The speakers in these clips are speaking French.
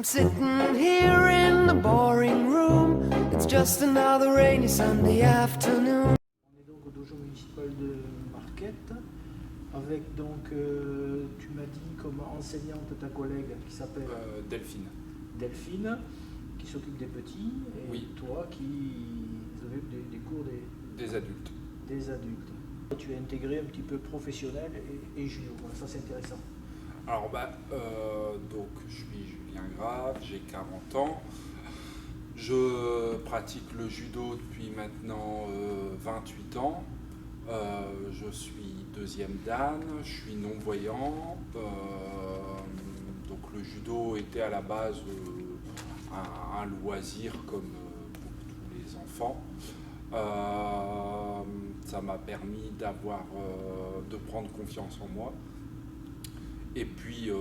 sitting here in the boring room. It's just another rainy Sunday afternoon. On est donc au dojo municipal de Marquette avec donc, tu m'as dit comme enseignante ta collègue qui s'appelle Delphine. Delphine, qui s'occupe des petits, et oui. Toi qui s'occupe des cours des adultes. Des adultes. Tu es intégré un petit peu professionnel et judo, voilà, ça c'est intéressant. Alors donc je suis Julien Grave, j'ai 40 ans. Je pratique le judo depuis maintenant 28 ans. Je suis deuxième dan, je suis non-voyant. Donc le judo était à la base un loisir comme pour tous les enfants. Ça m'a permis de prendre confiance en moi et puis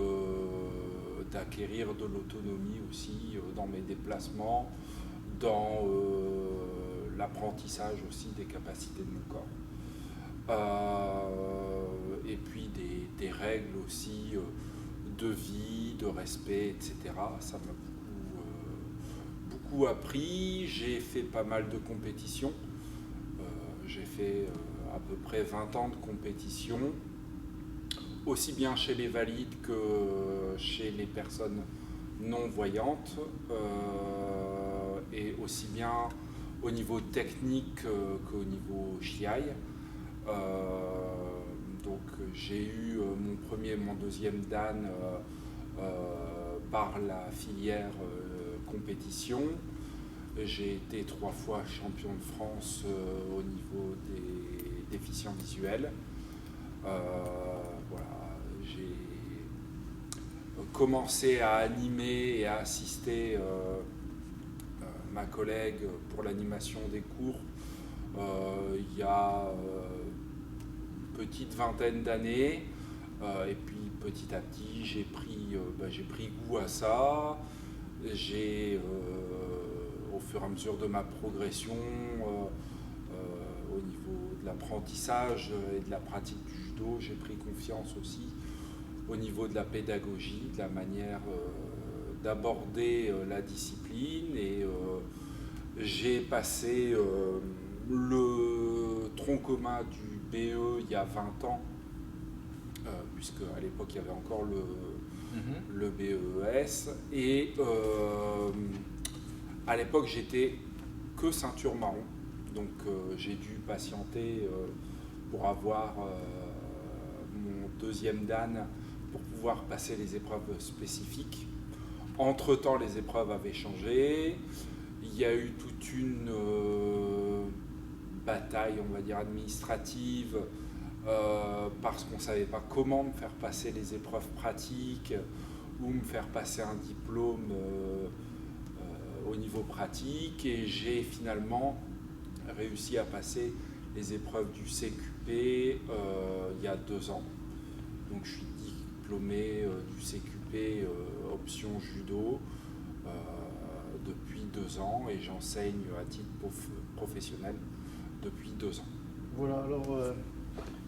d'acquérir de l'autonomie aussi dans mes déplacements, dans l'apprentissage aussi des capacités de mon corps. Et puis des règles aussi de vie, de respect, etc. Ça m'a beaucoup appris. J'ai fait pas mal de compétitions. J'ai fait à peu près 20 ans de compétition, aussi bien chez les valides que chez les personnes non-voyantes, et aussi bien au niveau technique qu'au niveau chiaï. Donc j'ai eu mon premier et mon deuxième dan par la filière compétition. J'ai été 3 fois champion de France au niveau des déficients visuels. Voilà, j'ai commencé à animer et à assister ma collègue pour l'animation des cours il y a une petite vingtaine d'années. Et puis petit à petit, j'ai pris goût à ça. Au fur et à mesure de ma progression au niveau de l'apprentissage et de la pratique du judo, j'ai pris confiance aussi au niveau de la pédagogie, de la manière d'aborder la discipline, et j'ai passé le tronc commun du BE il y a 20 ans, puisque à l'époque il y avait encore le BEES, et à l'époque, j'étais que ceinture marron, donc j'ai dû patienter pour avoir mon deuxième dan pour pouvoir passer les épreuves spécifiques. Entre-temps, les épreuves avaient changé. Il y a eu toute une bataille, on va dire, administrative, parce qu'on ne savait pas comment me faire passer les épreuves pratiques ou me faire passer un diplôme au niveau pratique, et j'ai finalement réussi à passer les épreuves du CQP il y a 2 ans. Donc je suis diplômé du CQP option judo depuis 2 ans, et j'enseigne à titre professionnel depuis 2 ans. Voilà, alors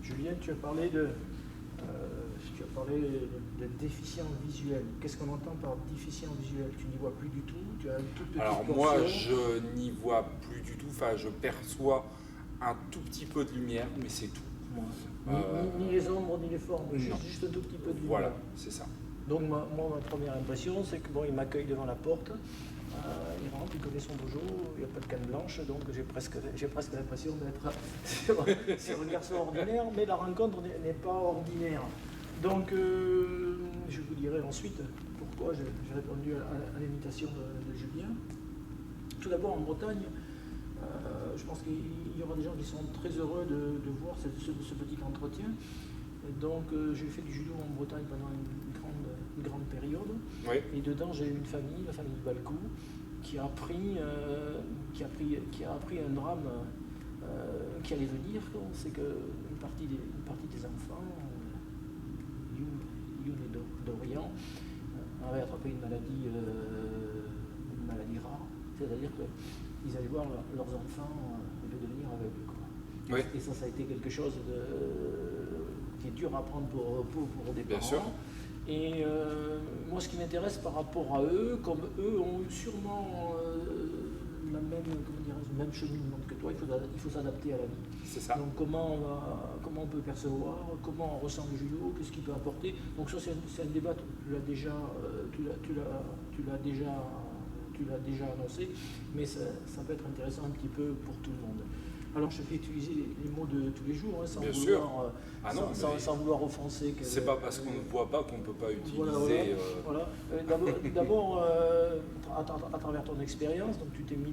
Julien, tu as parlé de déficient visuel. Qu'est-ce qu'on entend par déficient visuel? Tu n'y vois plus du tout? Tu as une toute petite Alors portion. moi, je n'y vois plus du tout. Enfin, je perçois un tout petit peu de lumière, mais c'est tout. Ni les ombres, ni les formes, juste un tout petit peu de lumière. Voilà, c'est ça. Donc ma première impression, c'est que il m'accueille devant la porte, il rentre, il connaît son dojo, il n'y a pas de canne blanche, donc j'ai presque l'impression d'être sur un garçon ordinaire, mais la rencontre n'est pas ordinaire. Donc je vous dirai ensuite pourquoi j'ai répondu à l'invitation de Julien. Tout d'abord, en Bretagne, je pense qu'il y aura des gens qui sont très heureux de voir ce petit entretien. Donc j'ai fait du judo en Bretagne pendant une grande période. Oui. Et dedans j'ai eu une famille, la famille Balcou, qui a appris un drame qui allait venir. C'est qu'une partie des enfants, Youn et Dorian, avaient attrapé une maladie rare. C'est-à-dire qu'ils allaient voir leurs enfants devenir aveugles. Oui. Et ça a été quelque chose qui est dur à prendre pour des Bien parents. sûr. Et moi, ce qui m'intéresse par rapport à eux, comme eux ont eu sûrement la même, le même cheminement que toi, il faut s'adapter à la vie. C'est ça. Donc comment on peut percevoir, comment on ressent le judo, qu'est-ce qu'il peut apporter. Donc ça c'est un débat, tu l'as déjà annoncé, mais ça peut être intéressant un petit peu pour tout le monde. Alors je vais utiliser les mots de tous les jours, hein, Bien sûr. sans vouloir offenser. C'est pas parce qu'on ne voit pas qu'on ne peut pas utiliser. Voilà. D'abord, à travers ton expérience, donc tu t'es mis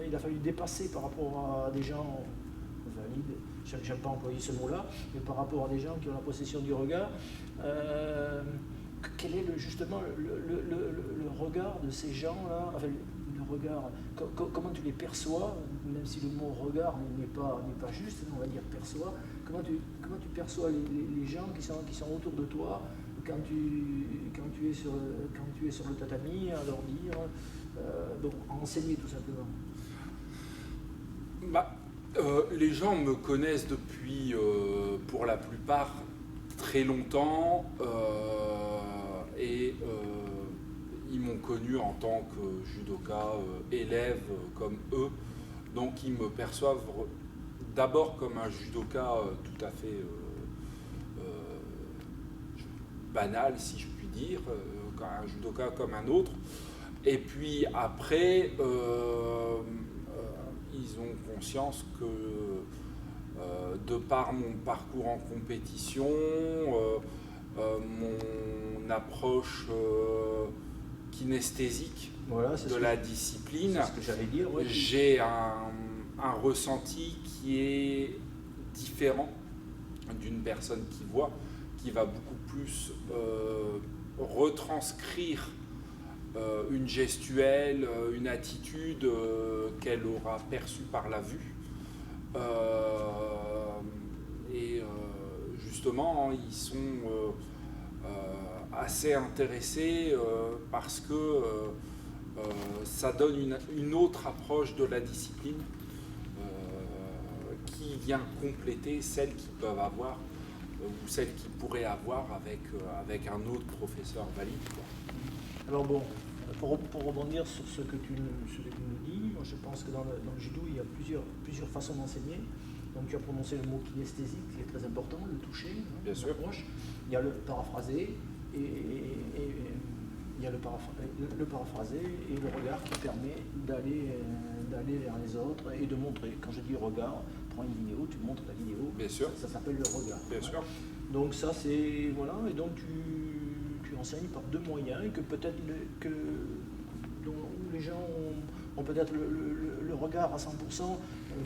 il a fallu dépasser par rapport à des gens valides, j'aime pas employer ce mot-là, mais par rapport à des gens qui ont la possession du regard. Quel est justement le regard de ces gens-là, enfin, le regard, comment tu les perçois, même si le mot regard n'est pas juste, on va dire perçoit, comment tu perçois les gens qui sont autour de toi quand tu es sur le tatami, à leur dire, donc à enseigner tout simplement. Les gens me connaissent depuis, pour la plupart, très longtemps, et ils m'ont connu en tant que judoka, élève comme eux, donc ils me perçoivent d'abord comme un judoka tout à fait banal, si je puis dire, un judoka comme un autre, et puis après ils ont conscience que de par mon parcours en compétition, mon approche kinesthésique la discipline, c'est ce que j'allais dire, ouais. J'ai un ressenti qui est différent d'une personne qui voit, qui va beaucoup plus retranscrire une gestuelle, une attitude qu'elle aura perçue par la vue. Et justement, ils sont assez intéressés parce que ça donne une autre approche de la discipline qui vient compléter celle qu'ils peuvent avoir ou celle qu'ils pourraient avoir avec un autre professeur valide, quoi. Alors bon, pour rebondir sur ce que tu nous dis, moi je pense que dans le judo il y a plusieurs façons d'enseigner. Donc tu as prononcé le mot kinesthésique qui est très important, le toucher, bien sûr. L'approche. Il y a le paraphrasé et il y a le paraphrasé et le regard qui permet d'aller vers les autres et de montrer. Quand je dis regard, prends une vidéo, tu montres la vidéo. Bien sûr. Ça s'appelle le regard. Bien sûr. Donc ça c'est voilà, et donc tu enseignes par deux moyens et que peut-être où les gens ont peut-être le regard à 100%,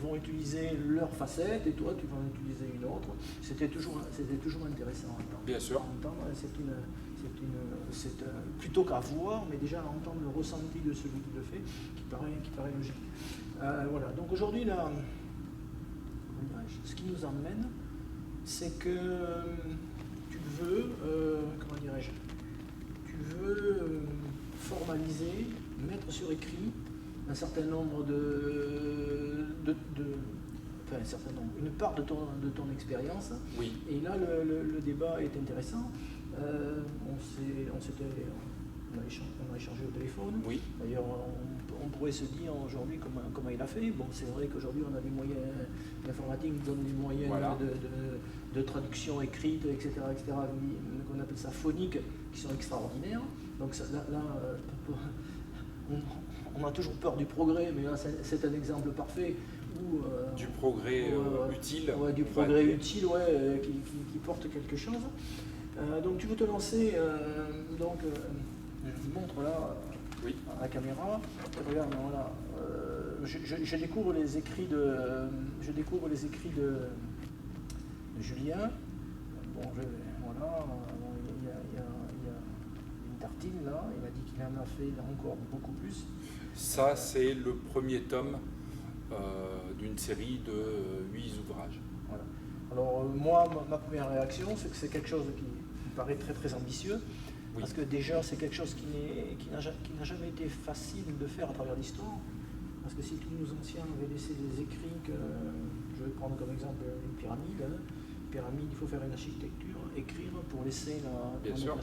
vont utiliser leur facette et toi tu vas en utiliser une autre. C'était toujours intéressant à entendre. Bien sûr. C'est plutôt qu'à voir, mais déjà à entendre le ressenti de celui qui le fait, qui paraît logique. Voilà. Donc aujourd'hui là, ce qui nous emmène, c'est que tu veux, formaliser, mettre sur écrit un certain nombre une part de ton expérience. Oui. Et là, le débat est intéressant. On a échangé au téléphone. Oui. D'ailleurs, on pourrait se dire aujourd'hui comment il a fait. Bon, c'est vrai qu'aujourd'hui, on a des moyens, l'informatique donne des moyens voilà. de traduction écrite, etc., qu'on appelle ça phonique, qui sont extraordinaires. Donc là, on a toujours peur du progrès, mais là, c'est un exemple parfait. Du progrès utile. Ouais, du progrès utile, qui porte quelque chose. Donc tu veux te lancer, je vous montre là à la caméra. Regarde, voilà, je découvre les écrits de Julien. Bon, voilà, il y a une tartine là. Il m'a dit qu'il en a fait encore beaucoup plus. Ça, c'est le premier tome d'une série de 8 ouvrages. Voilà. Alors moi, ma première réaction, c'est que c'est quelque chose qui me paraît très très ambitieux, parce que déjà c'est quelque chose qui n'a jamais été facile de faire à travers l'histoire, parce que si tous nos anciens avaient laissé des écrits, je vais prendre comme exemple une pyramide, pyramide, il faut faire une architecture, écrire pour laisser Bien sûr.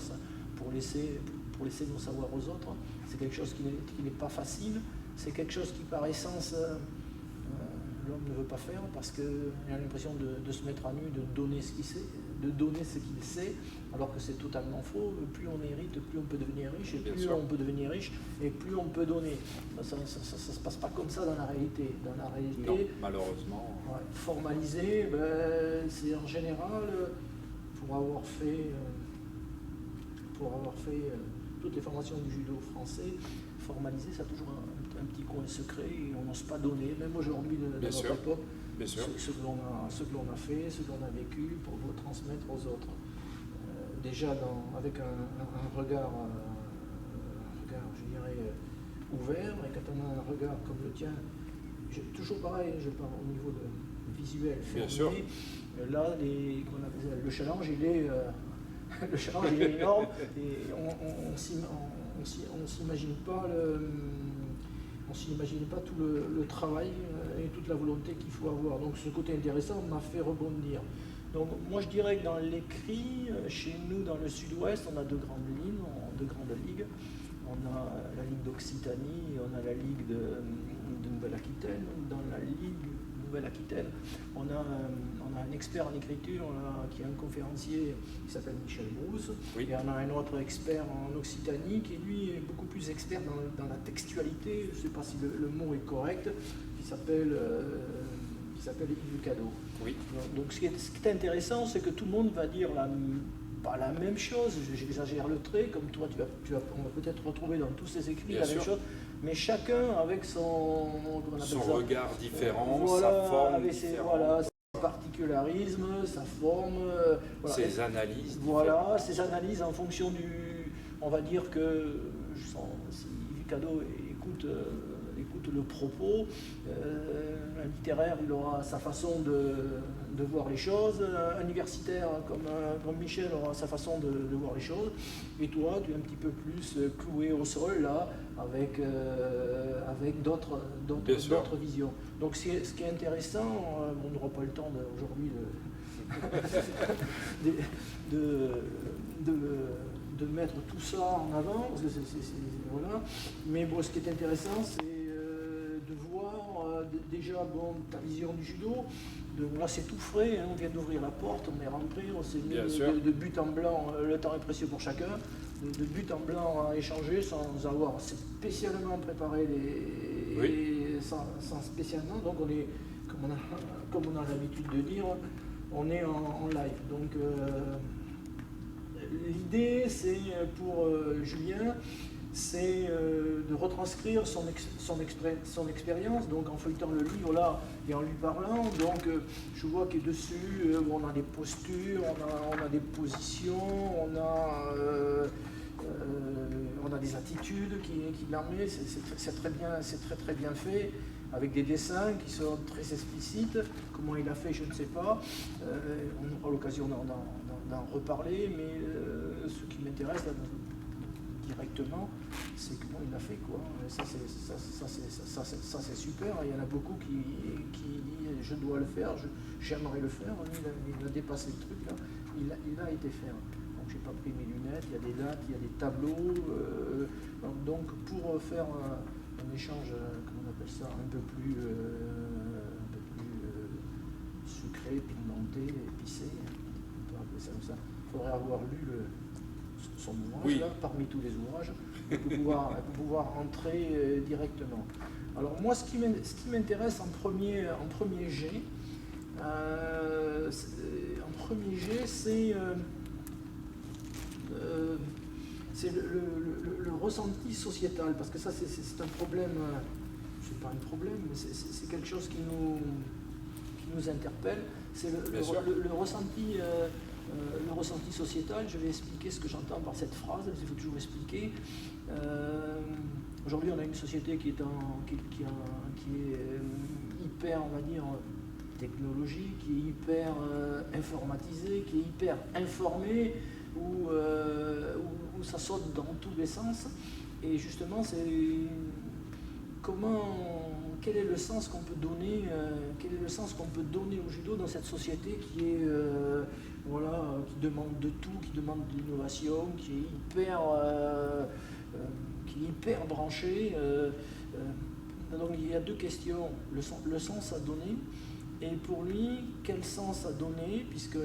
pour laisser nos savoirs aux autres. C'est quelque chose qui n'est pas facile, c'est quelque chose qui par essence l'homme ne veut pas faire parce qu'il a l'impression de se mettre à nu, de donner ce qu'il sait, de donner ce qu'il sait, alors que c'est totalement faux. Plus on hérite, plus on peut devenir riche, et Bien plus sûr. on peut devenir riche, et plus on peut donner. Ça ne se passe pas comme ça dans la réalité. Dans la réalité, Non, malheureusement. ouais, formaliser, ben, c'est en général pour avoir fait toutes les formations du judo français, formaliser, ça a toujours un petit coin secret et on n'ose pas donner, même aujourd'hui de Bien notre sûr. époque, Bien sûr. ce que l'on a fait, ce que l'on a vécu pour le transmettre aux autres. Déjà avec un regard, je dirais, ouvert, et quand on a un regard comme le tien, toujours pareil, je parle au niveau de visuel, Bien fermé, sûr. là, le challenge, il est... le challenge il est énorme et on s'imagine pas tout le travail et toute la volonté qu'il faut avoir. Donc ce côté intéressant m'a fait rebondir. Donc moi je dirais que dans l'écrit, chez nous dans le sud-ouest, on a deux grandes lignes, deux grandes ligues. On a la Ligue d'Occitanie et on a la Ligue de Nouvelle-Aquitaine. Dans la Ligue Nouvelle-Aquitaine, on a un expert en écriture là, qui est un conférencier qui s'appelle Michel Brousse. Oui. Et on a un autre expert en Occitanie qui lui est beaucoup plus expert dans la textualité, je ne sais pas si le mot est correct, qui s'appelle Yves Cadeau. Oui. Donc ce qui est intéressant, c'est que tout le monde va dire pas la même chose, j'exagère le trait, comme toi on va peut-être retrouver dans tous ces écrits Bien la sûr. même chose, mais chacun avec son Regard différent, voilà, sa forme avec différente, ses particularismes, sa forme, voilà. ses analyses. Voilà, ses analyses en fonction on va dire que si Yves Cadeau écoute le propos, un littéraire il aura sa façon de voir les choses, un universitaire comme Michel aura sa façon de voir les choses, et toi tu es un petit peu plus cloué au sol là, avec d'autres visions. Donc ce qui est intéressant, on n'aura pas le temps aujourd'hui de mettre tout ça en avant, parce que voilà. Mais bon, ce qui est intéressant, c'est de voir déjà ta vision du judo. Là, c'est tout frais, hein, on vient d'ouvrir la porte, on est rentré, on s'est mis de but en blanc, le temps est précieux pour chacun, de but en blanc à échanger sans avoir spécialement préparé sans spécialement. Donc on est, comme on a l'habitude de dire, on est en live. Donc l'idée, c'est pour Julien, c'est de retranscrire son expérience, donc en feuilletant le livre là et en lui parlant. Donc je vois que dessus, on a des postures, on a des positions, on a des attitudes qui l'emmènent. C'est très bien fait, avec des dessins qui sont très explicites. Comment il a fait, je ne sais pas. On aura l'occasion d'en reparler, mais ce qui m'intéresse directement, c'est comment il l'a fait, quoi. Ça c'est super. Il y en a beaucoup qui disent je dois le faire, j'aimerais le faire. Il a dépassé le truc là. Il a été faire. Donc j'ai pas pris mes lunettes. Il y a des dates, il y a des tableaux. Donc pour faire un échange, comment on appelle ça, un peu plus sucré, pigmenté, épicé, on peut appeler ça comme ça. Il faudrait avoir lu son ouvrage, là, parmi tous les ouvrages, pour pouvoir entrer directement. Alors moi, ce qui m'intéresse en premier jet, c'est le ressenti sociétal, parce que ça c'est un problème, c'est pas un problème, mais c'est quelque chose qui nous interpelle, c'est le ressenti. Le ressenti sociétal, je vais expliquer ce que j'entends par cette phrase, il faut toujours expliquer. Aujourd'hui, on a une société qui est hyper, on va dire, technologique, qui est hyper informatisée, qui est hyper informée, où ça saute dans tous les sens. Et justement, c'est comment quel est le sens qu'on peut donner, au judo dans cette société qui est qui demande de tout, qui demande de l'innovation, qui est hyper branchée. Donc il y a deux questions, le sens à donner, et pour lui, quel sens à donner, puisque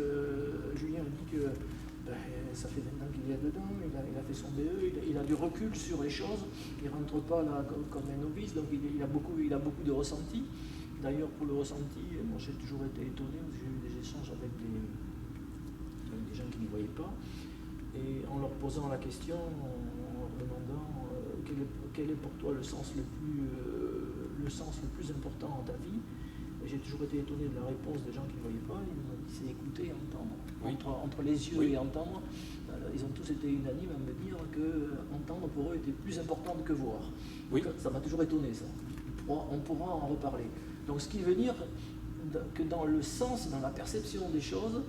Julien dit que ça fait 20 ans qu'il est dedans, il a fait son BE, il a du recul sur les choses, il ne rentre pas là comme un novice, donc il a beaucoup de ressenti. D'ailleurs, pour le ressenti, moi j'ai toujours été étonné, j'ai eu des échanges avec des gens qui ne voyaient pas, et en leur posant la question, en leur demandant quel est pour toi le sens le plus important dans ta vie. Et j'ai toujours été étonné de la réponse des gens qui ne voyaient pas. Ils m'ont dit c'est écouter et entendre. Oui. Entre les yeux et entendre, ils ont tous été unanimes à me dire que entendre pour eux était plus important que voir. Oui. Donc, ça m'a toujours étonné ça. On pourra en reparler. Donc ce qui veut dire que dans le sens, dans la perception des choses,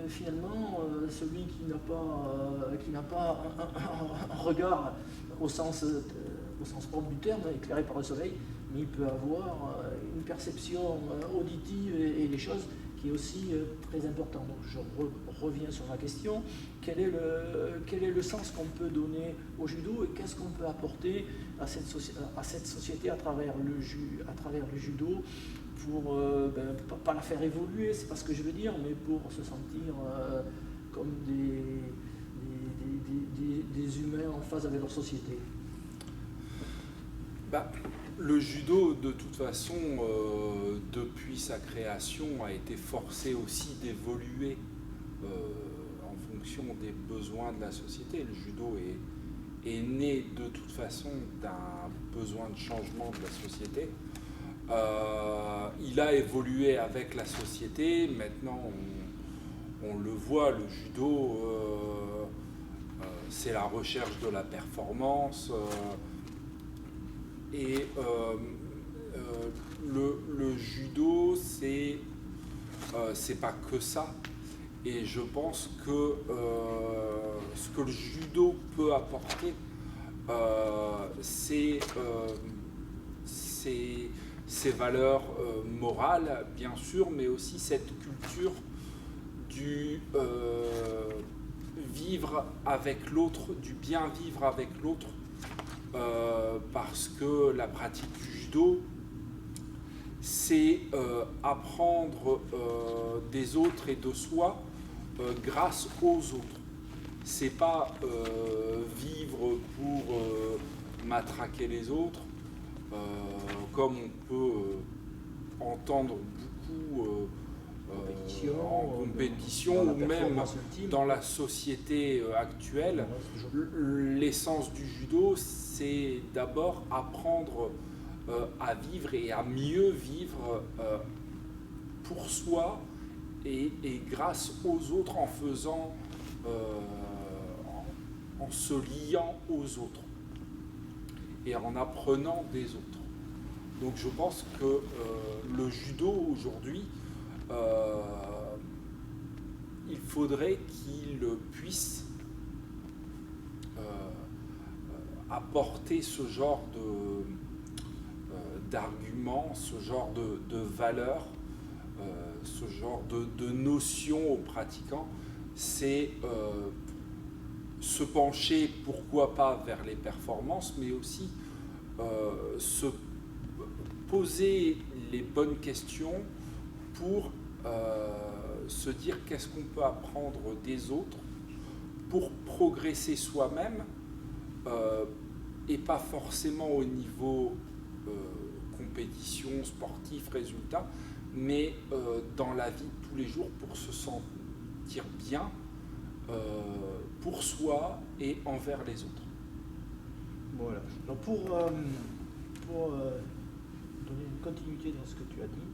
finalement, celui qui n'a pas un regard au sens propre du terme, éclairé par le soleil, mais il peut avoir une perception auditive et des choses qui est aussi très importante. Donc je reviens sur ma question, quel est le sens qu'on peut donner au judo et qu'est-ce qu'on peut apporter à cette société à travers le judo pour pas la faire évoluer, c'est pas ce que je veux dire, mais pour se sentir comme des humains en phase avec leur société. Le judo, de toute façon, depuis sa création, a été forcé aussi d'évoluer en fonction des besoins de la société. Le judo est né de toute façon d'un besoin de changement de la société. Il a évolué avec la société. Maintenant, on le voit, le judo, c'est la recherche de la performance. Et le judo, c'est pas que ça. Et je pense que ce que le judo peut apporter, c'est ces valeurs morales, bien sûr, mais aussi cette culture du vivre avec l'autre, du bien vivre avec l'autre. Parce que la pratique du judo, c'est apprendre des autres et de soi grâce aux autres. C'est pas vivre pour matraquer les autres, comme on peut entendre beaucoup en compétition ou même dans la société actuelle. L'essence du judo, c'est d'abord apprendre à vivre et à mieux vivre pour soi et grâce aux autres en faisant, en se liant aux autres et en apprenant des autres. Donc je pense que le judo aujourd'hui, il faudrait qu'il puisse apporter ce genre d'arguments, ce genre de valeurs, ce genre de notions aux pratiquants. C'est se pencher, pourquoi pas, vers les performances, mais aussi se poser les bonnes questions pour se dire qu'est-ce qu'on peut apprendre des autres pour progresser soi-même et pas forcément au niveau compétition, sportif, résultat, mais dans la vie de tous les jours pour se sentir bien pour soi et envers les autres. Voilà. Donc pour donner une continuité dans ce que tu as dit,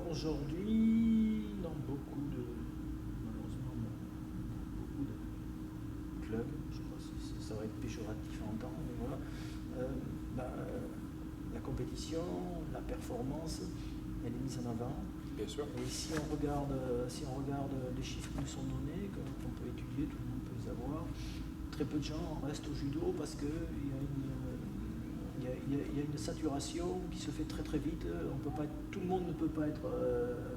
aujourd'hui, dans malheureusement, beaucoup de clubs, je sais pas si ça va être péjoratif à entendre, mais voilà, la compétition, la performance, elle est mise en avant. Bien sûr. Et si on regarde les chiffres qui nous sont donnés, qu'on peut étudier, tout le monde peut les avoir, très peu de gens restent au judo parce qu'il y a il y a une saturation qui se fait très très vite. Tout le monde ne peut pas être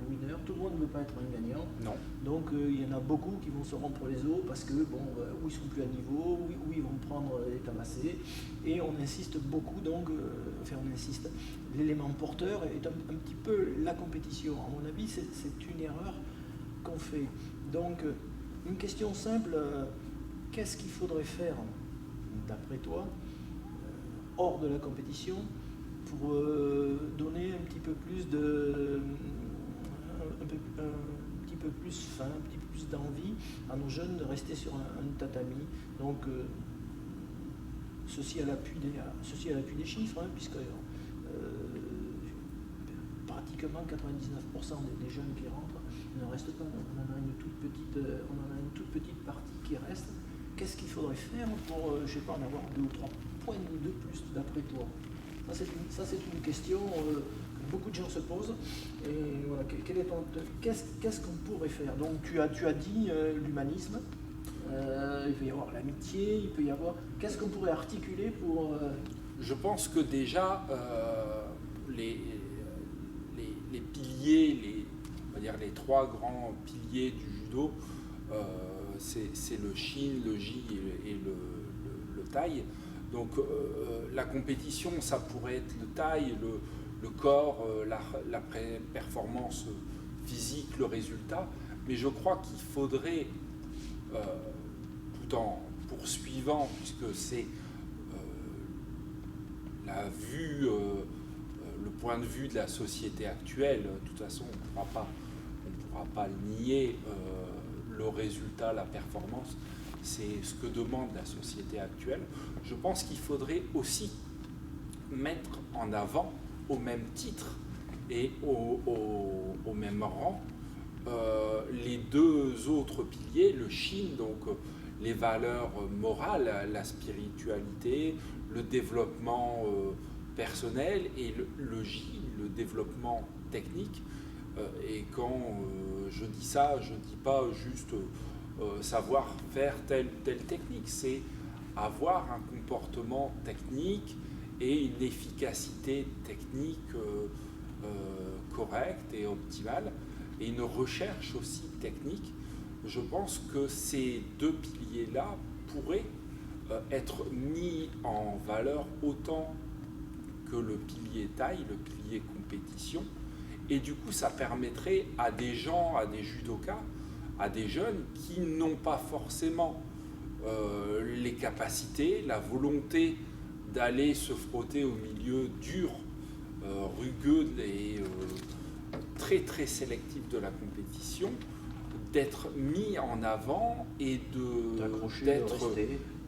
winner, tout le monde ne peut pas être un gagnant. Non. Donc il y en a beaucoup qui vont se rompre les os parce que ou ils sont plus à niveau, ou ils vont prendre des tabassés. Et on insiste beaucoup, donc, on insiste. L'élément porteur est un petit peu la compétition. À mon avis, c'est une erreur qu'on fait. Donc, une question simple, qu'est-ce qu'il faudrait faire, d'après toi, hors de la compétition, pour donner un petit peu plus un petit peu plus faim, un petit peu plus d'envie à nos jeunes de rester sur un tatami. Donc, ceci à l'appui des chiffres, hein, puisque pratiquement 99% des jeunes qui rentrent ne restent pas. On en a une toute petite partie qui reste. Qu'est-ce qu'il faudrait faire pour, je sais pas, en avoir 2 ou 3 points de plus, d'après toi? Ça, c'est une question que beaucoup de gens se posent. Et voilà, qu'est-ce qu'on pourrait faire? Donc, tu as dit l'humanisme. Il peut y avoir l'amitié, il peut y avoir... Qu'est-ce qu'on pourrait articuler pour... Je pense que déjà, les piliers, on va dire les 3 grands piliers du judo, c'est le Shin, le Ji et le Tai. Donc la compétition, ça pourrait être le Tai, le corps, la performance physique, le résultat. Mais je crois qu'il faudrait, tout en poursuivant, puisque c'est la vue, le point de vue de la société actuelle, de toute façon on ne pourra pas le nier, le résultat, la performance, c'est ce que demande la société actuelle. Je pense qu'il faudrait aussi mettre en avant, au même titre et au même rang, les 2 autres piliers, le Shin, donc les valeurs morales, la spiritualité, le développement personnel, et le Ji, le développement technique. Et quand je dis ça, je ne dis pas juste savoir faire telle ou telle technique, c'est avoir un comportement technique et une efficacité technique correcte et optimale, et une recherche aussi technique. Je pense que ces 2 piliers-là pourraient être mis en valeur autant que le pilier taille, le pilier compétition. Et du coup, ça permettrait à des gens, à des judokas, à des jeunes qui n'ont pas forcément les capacités, la volonté d'aller se frotter au milieu dur, rugueux et très très sélectif de la compétition, d'être mis en avant et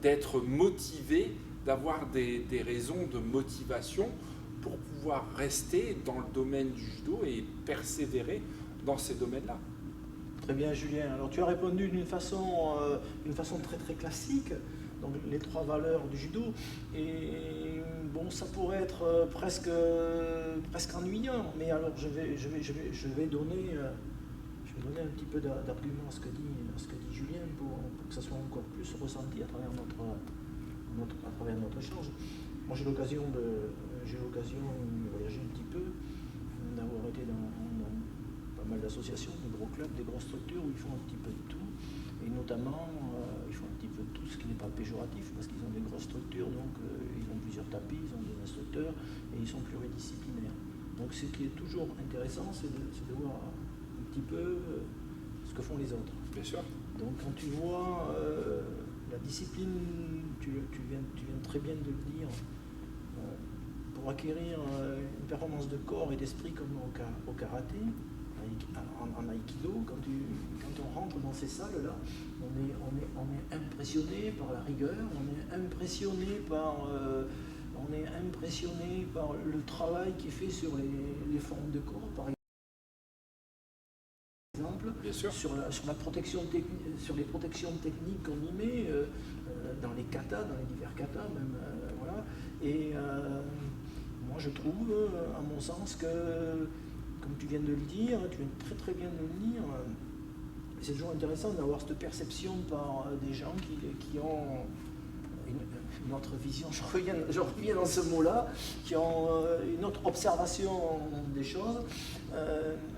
d'être motivé, d'avoir des raisons de motivation pour pouvoir rester dans le domaine du judo et persévérer dans ces domaines-là. Très bien, Julien. Alors tu as répondu d'une façon très très classique, donc les 3 valeurs du judo. Et bon, ça pourrait être presque ennuyant, mais alors je vais donner un petit peu d'argument à ce que dit Julien pour que ça soit encore plus ressenti à travers notre échange. Moi, j'ai l'occasion de voyager un petit peu, d'avoir été dans pas mal d'associations, de gros clubs, des grosses structures où ils font un petit peu de tout, et notamment ils font un petit peu de tout, ce qui n'est pas péjoratif, parce qu'ils ont des grosses structures, donc ils ont plusieurs tapis, ils ont des instructeurs, et ils sont pluridisciplinaires. Donc ce qui est toujours intéressant, c'est de voir un petit peu ce que font les autres. Bien sûr. Donc quand tu vois la discipline, tu viens très bien de le dire, pour acquérir une performance de corps et d'esprit comme au karaté, en aïkido, quand on rentre dans ces salles-là, on est impressionné par la rigueur, on est impressionné par le travail qui est fait sur les formes de corps, par exemple, bien sûr, sur la protection sur les protections techniques qu'on y met, dans les katas, dans les divers katas même, voilà. Et moi je trouve, à mon sens, que, comme tu viens de le dire, tu viens très très bien de le dire, c'est toujours intéressant d'avoir cette perception par des gens qui ont notre vision, je reviens dans ce mot-là, qui ont une autre observation des choses.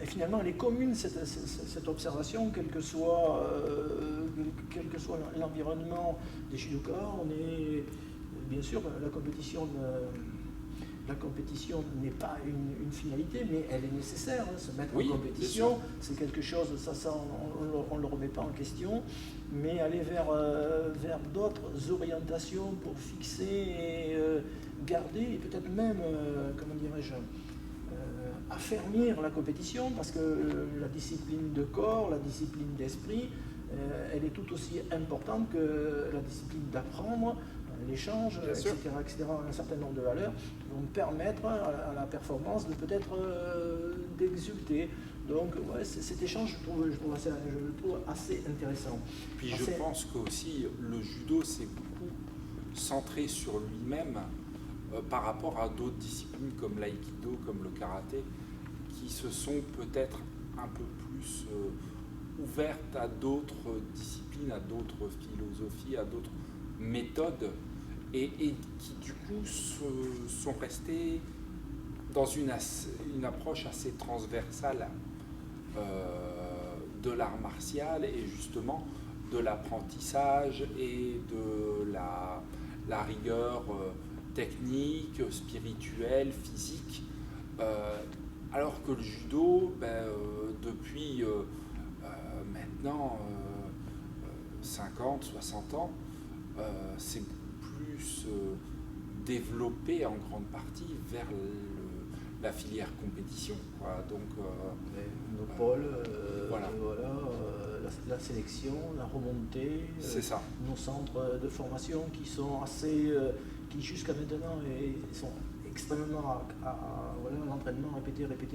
Et finalement, elle est commune, cette observation, quel que soit l'environnement des judokas. On est, bien sûr, la compétition n'est pas une finalité, mais elle est nécessaire. Se mettre Oui, en compétition, c'est quelque chose, ça on ne le remet pas en question, mais aller vers d'autres orientations pour fixer et garder, et peut-être même, comment dirais-je, affermir la compétition, parce que la discipline de corps, la discipline d'esprit, elle est tout aussi importante que la discipline d'apprendre, l'échange, etc., etc., un certain nombre de valeurs qui vont permettre à la performance de peut-être d'exulter. Donc ouais, cet échange, je trouve assez intéressant. Puis je pense qu'aussi le judo s'est beaucoup centré sur lui-même par rapport à d'autres disciplines comme l'aïkido, comme le karaté, qui se sont peut-être un peu plus ouvertes à d'autres disciplines, à d'autres philosophies, à d'autres méthodes, et qui du coup sont restés dans une approche assez transversale de l'art martial et justement de l'apprentissage et de la rigueur technique, spirituelle, physique, alors que le judo, depuis maintenant 50, 60 ans, c'est plus développé en grande partie vers la filière compétition, quoi. Donc, Monopole, la sélection, la remontée, c'est ça. Nos centres de formation qui sont assez, qui jusqu'à maintenant sont extrêmement l'entraînement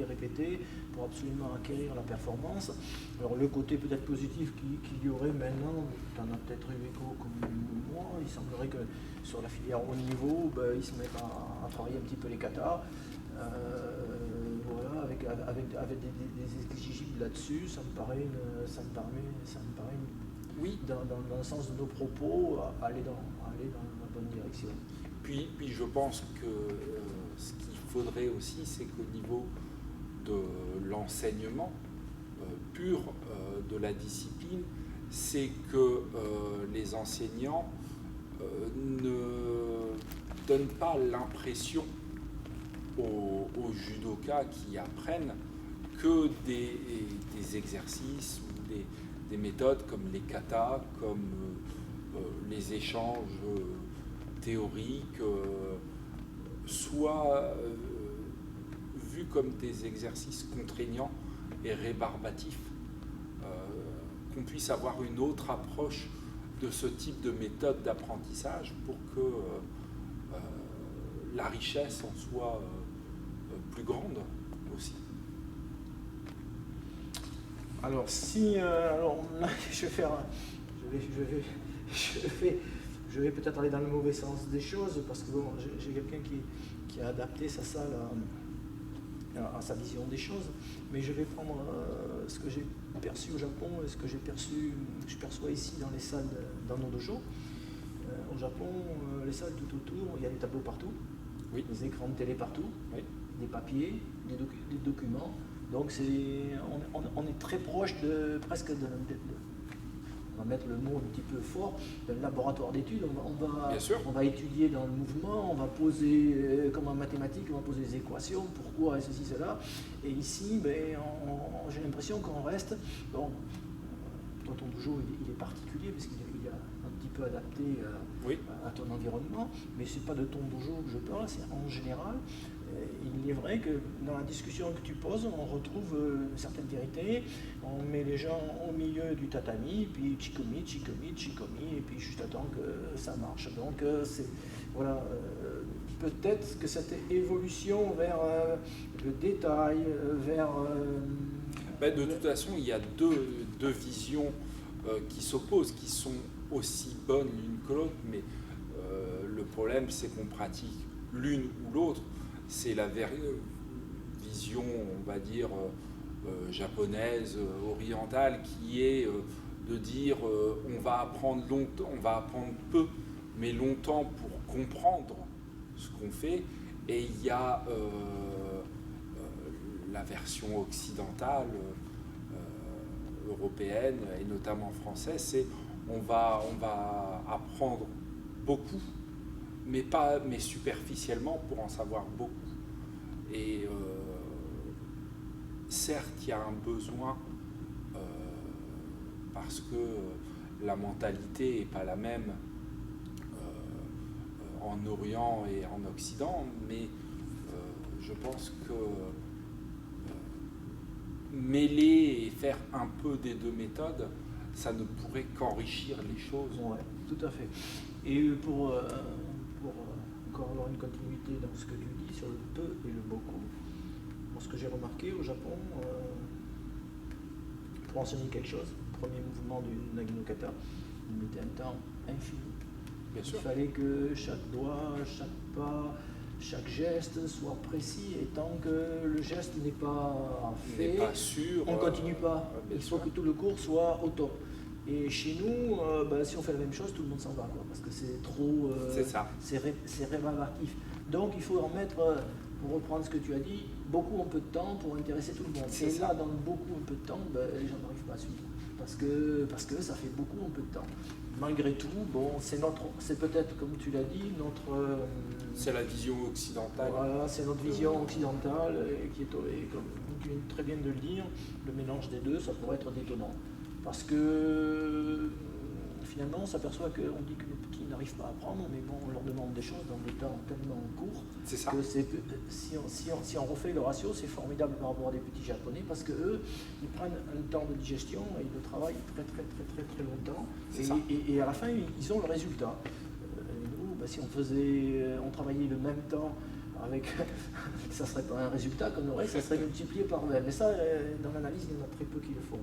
répété pour absolument acquérir la performance. Alors le côté peut-être positif qu'il y aurait maintenant, tu en as peut-être eu écho comme moi, il semblerait que sur la filière haut niveau, ils se mettent à travailler un petit peu les katas, avec des exigibles là-dessus. Ça me paraît oui, dans le sens de nos propos, aller dans la bonne direction. Puis je pense que ce qu'il faudrait aussi, c'est qu'au niveau de l'enseignement pur de la discipline, c'est que les enseignants ne donnent pas l'impression aux judokas qui apprennent que des exercices ou des méthodes comme les katas, comme les échanges théoriques, soient vus comme des exercices contraignants et rébarbatifs, qu'on puisse avoir une autre approche de ce type de méthode d'apprentissage pour que la richesse en soit plus grande aussi. Alors je vais peut-être aller dans le mauvais sens des choses, parce que bon, j'ai quelqu'un qui a adapté sa salle à sa vision des choses, mais je vais prendre ce que j'ai perçu au Japon et ce que je perçois ici dans les salles, dans nos dojos. Au Japon, les salles tout autour, il y a des tableaux partout, oui, des écrans de télé partout, oui, des papiers, des documents. Donc on est très proche on va mettre le mot un petit peu fort, d'un laboratoire d'études. On va étudier dans le mouvement, on va poser, comme en mathématiques, on va poser des équations, pourquoi et ceci, cela. Et ici, j'ai l'impression qu'on reste. Bon, ton dojo, il est particulier parce qu'il est un petit peu adapté à ton environnement, mais c'est pas de ton dojo que je parle, c'est en général. Il est vrai que dans la discussion que tu poses, on retrouve certaines vérités, on met les gens au milieu du tatami, puis chikomi, et puis juste attend que ça marche. Donc peut-être que cette évolution vers le détail, vers... de toute façon, il y a deux visions qui s'opposent, qui sont aussi bonnes l'une que l'autre, mais le problème, c'est qu'on pratique l'une ou l'autre. C'est la vision, on va dire, japonaise, orientale, qui est de dire on va apprendre longtemps, on va apprendre peu met longtemps pour comprendre ce qu'on fait, et il y a la version occidentale, européenne et notamment française, c'est on va apprendre beaucoup, mais superficiellement pour en savoir beaucoup. Et certes, il y a un besoin parce que la mentalité n'est pas la même en Orient et en Occident, mais je pense que mêler et faire un peu des deux méthodes, ça ne pourrait qu'enrichir les choses. Ouais, tout à fait. Et pour encore avoir une continuité dans ce que tu dis sur le peu et le beaucoup, moi, ce que j'ai remarqué au Japon, pour enseigner quelque chose, le premier mouvement du Nagi no Kata, il mettait un temps infini. Bien sûr. Il fallait que chaque doigt, chaque pas, chaque geste soit précis, et tant que le geste n'est pas fait, pas sûr, on ne continue pas. Il faut que tout le cours soit au top. Et chez nous, si on fait la même chose, tout le monde s'en va, quoi, parce que c'est trop... c'est ça. C'est rébarbatif. Donc il faut en mettre, pour reprendre ce que tu as dit, beaucoup en peu de temps pour intéresser tout le monde. C'est Et ça. là, dans beaucoup en peu de temps, les gens n'arrivent pas à suivre. Parce que ça fait beaucoup en peu de temps. Malgré tout, bon, c'est peut-être, comme tu l'as dit, notre... C'est la vision occidentale. Voilà, c'est notre vision occidentale qui est, comme tu viens très bien de le dire, le mélange des deux, ça pourrait être détonnant. Parce que finalement, on s'aperçoit qu'on dit que les petits n'arrivent pas à apprendre, mais bon, on leur demande des choses dans des temps tellement courts C'est ça. que si on refait le ratio, c'est formidable par rapport à des petits japonais, parce qu'eux, ils prennent un temps de digestion et ils le travaillent très longtemps. C'est ça. Et à la fin, ils ont le résultat. Et nous, si on travaillait le même temps avec, ça serait pas un résultat qu'on aurait, ça serait multiplié par 20. Mais ça, dans l'analyse, il y en a très peu qui le font.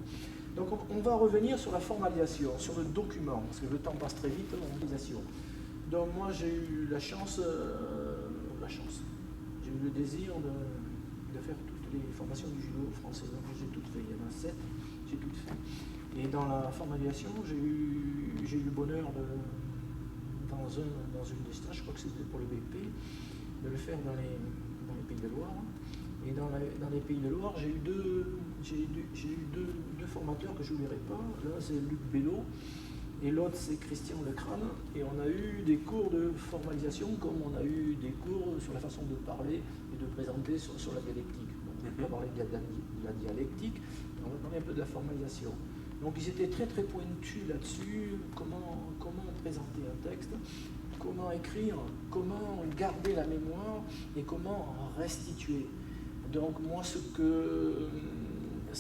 Donc on va revenir sur la formalisation, sur le document, parce que le temps passe très vite, l'organisation. Donc moi j'ai eu la chance, j'ai eu le désir de faire toutes les formations du judo français. Donc j'ai toutes fait, il y en a 7, j'ai toutes fait. Et dans la formalisation, j'ai eu le bonheur dans une des stages, je crois que c'était pour le BP, de le faire dans les Pays de Loire. Et dans les Pays de Loire, j'ai eu deux formateurs que je n'oublierai pas. L'un c'est Luc Bello et l'autre c'est Christian Lecrane. Et on a eu des cours de formalisation comme on a eu des cours sur la façon de parler et de présenter sur la dialectique. Donc, on va pas parler de la dialectique, mais on va parler un peu de la formalisation. Donc ils étaient très pointus là-dessus, comment présenter un texte, comment écrire, comment garder la mémoire et comment restituer. Donc moi, c'est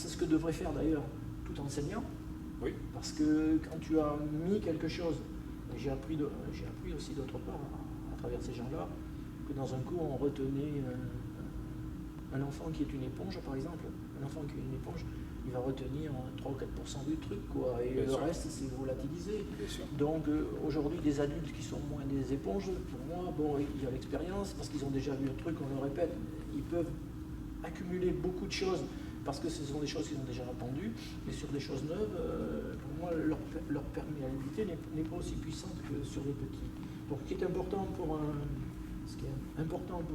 ce que devrait faire d'ailleurs tout enseignant. Oui. Parce que quand tu as mis quelque chose, et j'ai appris aussi d'autre part à travers ces gens-là, que dans un cours on retenait un enfant qui est une éponge, par exemple. Un enfant qui est une éponge, il va retenir 3 ou 4% du truc, quoi, et Bien le sûr. reste c'est volatilisé. Bien sûr. Donc aujourd'hui, des adultes qui sont moins des éponges, pour moi, bon, il y a l'expérience, parce qu'ils ont déjà vu un truc, on le répète, ils peuvent accumuler beaucoup de choses, parce que ce sont des choses qu'ils ont déjà répandues, et sur des choses neuves, pour moi, leur perméabilité n'est pas aussi puissante que sur les petits. Donc ce qui est important pour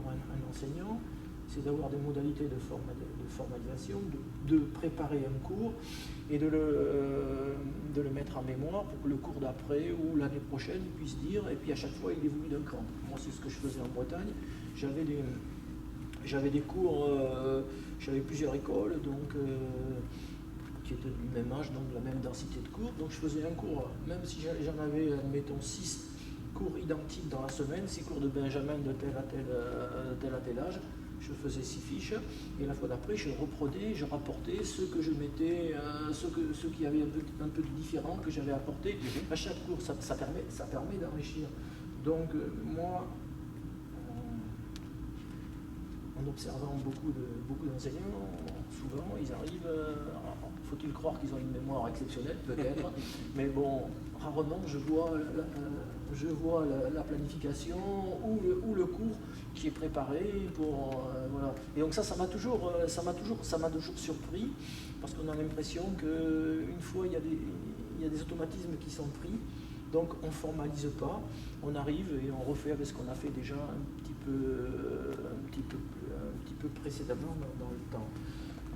un enseignant, c'est d'avoir des modalités de formalisation, de préparer un cours et de le mettre en mémoire pour que le cours d'après ou l'année prochaine il puisse dire, et puis à chaque fois il évolue d'un cran. Moi c'est ce que je faisais en Bretagne, j'avais des cours, j'avais plusieurs écoles donc, qui étaient du même âge, donc de la même densité de cours, donc je faisais un cours, même si j'en avais, admettons, 6 cours identiques dans la semaine, 6 cours de Benjamin de tel à tel âge, je faisais 6 fiches, et la fois d'après, je reprenais, je rapportais ceux que je mettais, ceux qui avaient un peu de différent que j'avais apporté à chaque cours. Ça permet d'enrichir. Donc, moi, en observant beaucoup d'enseignants, souvent, ils arrivent, faut-il croire qu'ils ont une mémoire exceptionnelle, peut-être, mais bon, rarement je vois la planification ou le cours qui est préparé pour voilà. Et donc ça m'a toujours surpris, parce qu'on a l'impression qu'une fois il y a des automatismes qui sont pris, Donc on ne formalise pas, on arrive et on refait avec ce qu'on a fait déjà un petit peu précédemment dans le temps.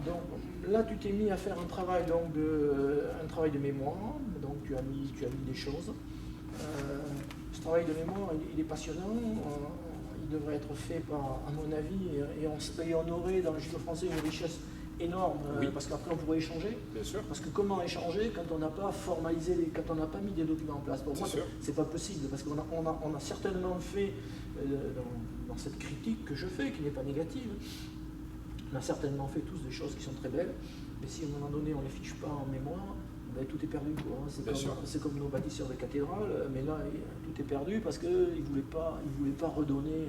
Donc là tu t'es mis à faire un travail de mémoire, donc tu as mis des choses. Ce travail de mémoire il est passionnant, il devrait être fait à mon avis, et on aurait dans le judo français une richesse énorme, Oui. parce qu'après on pourrait échanger. Bien sûr. Parce que comment échanger quand on n'a pas formalisé, quand on n'a pas mis des documents en place? Pour moi, sûr. c'est pas possible, parce qu'on a certainement fait, dans cette critique que je fais, qui n'est pas négative, on a certainement fait tous des choses qui sont très belles, mais si à un moment donné on ne les fiche pas en mémoire, ben, tout est perdu, quoi. C'est comme nos bâtisseurs de cathédrales, mais là tout est perdu parce qu'ils ne voulaient pas redonner